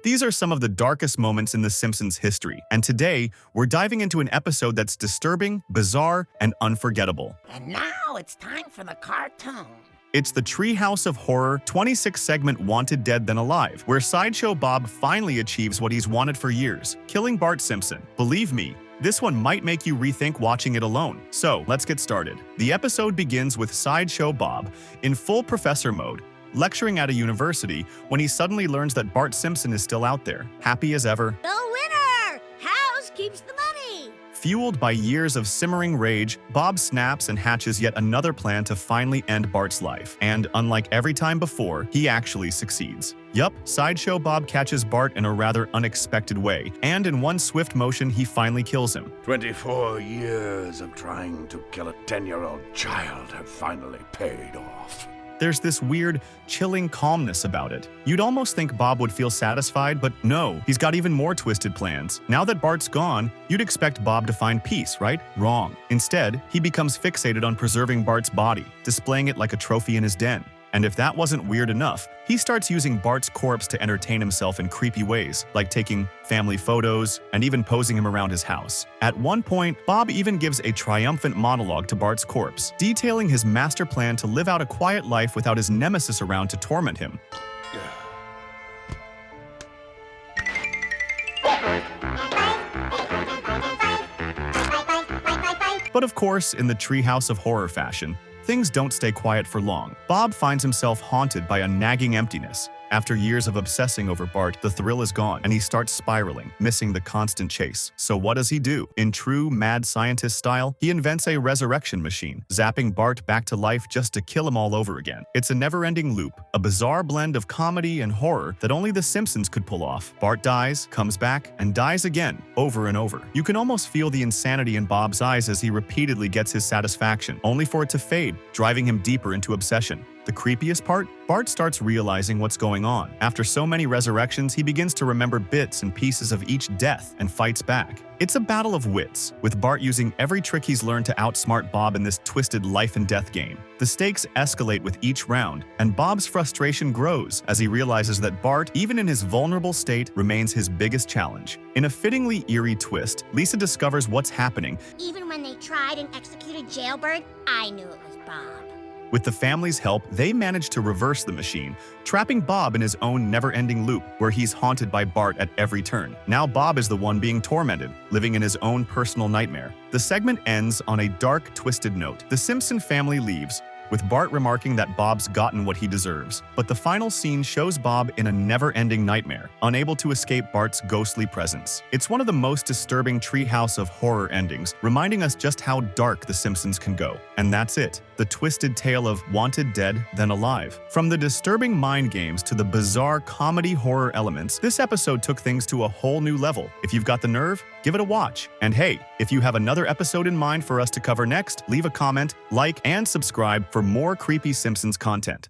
These are some of the darkest moments in The Simpsons history, and today we're diving into an episode that's disturbing, bizarre, and unforgettable. And now it's time for the cartoon. It's the Treehouse of Horror 26-segment Wanted Dead Then Alive, where Sideshow Bob finally achieves what he's wanted for years, killing Bart Simpson. Believe me, this one might make you rethink watching it alone. So, let's get started. The episode begins with Sideshow Bob, in full professor mode, lecturing at a university when he suddenly learns that Bart Simpson is still out there, happy as ever. The winner! House keeps the money! Fueled by years of simmering rage, Bob snaps and hatches yet another plan to finally end Bart's life. And unlike every time before, he actually succeeds. Yup, Sideshow Bob catches Bart in a rather unexpected way, and in one swift motion, he finally kills him. 24 years of trying to kill a 10-year-old child have finally paid off. There's this weird, chilling calmness about it. You'd almost think Bob would feel satisfied, but no, he's got even more twisted plans. Now that Bart's gone, you'd expect Bob to find peace, right? Wrong. Instead, he becomes fixated on preserving Bart's body, displaying it like a trophy in his den. And if that wasn't weird enough, he starts using Bart's corpse to entertain himself in creepy ways, like taking family photos and even posing him around his house. At one point, Bob even gives a triumphant monologue to Bart's corpse, detailing his master plan to live out a quiet life without his nemesis around to torment him. But of course, in the Treehouse of Horror fashion, things don't stay quiet for long. Bob finds himself haunted by a nagging emptiness. After years of obsessing over Bart, the thrill is gone, and he starts spiraling, missing the constant chase. So what does he do? In true mad scientist style, he invents a resurrection machine, zapping Bart back to life just to kill him all over again. It's a never-ending loop, a bizarre blend of comedy and horror that only The Simpsons could pull off. Bart dies, comes back, and dies again, over and over. You can almost feel the insanity in Bob's eyes as he repeatedly gets his satisfaction, only for it to fade, driving him deeper into obsession. The creepiest part? Bart starts realizing what's going on. After so many resurrections, he begins to remember bits and pieces of each death and fights back. It's a battle of wits, with Bart using every trick he's learned to outsmart Bob in this twisted life and death game. The stakes escalate with each round, and Bob's frustration grows as he realizes that Bart, even in his vulnerable state, remains his biggest challenge. In a fittingly eerie twist, Lisa discovers what's happening. Even when they tried and executed Jailbird, I knew it was Bob. With the family's help, they manage to reverse the machine, trapping Bob in his own never-ending loop, where he's haunted by Bart at every turn. Now Bob is the one being tormented, living in his own personal nightmare. The segment ends on a dark, twisted note. The Simpson family leaves, with Bart remarking that Bob's gotten what he deserves. But the final scene shows Bob in a never-ending nightmare, unable to escape Bart's ghostly presence. It's one of the most disturbing Treehouse of Horror endings, reminding us just how dark The Simpsons can go. And that's it, the twisted tale of Wanted Dead Then Alive. From the disturbing mind games to the bizarre comedy horror elements, this episode took things to a whole new level. If you've got the nerve, give it a watch. And hey, if you have another episode in mind for us to cover next, leave a comment, like, and subscribe for more creepy Simpsons content.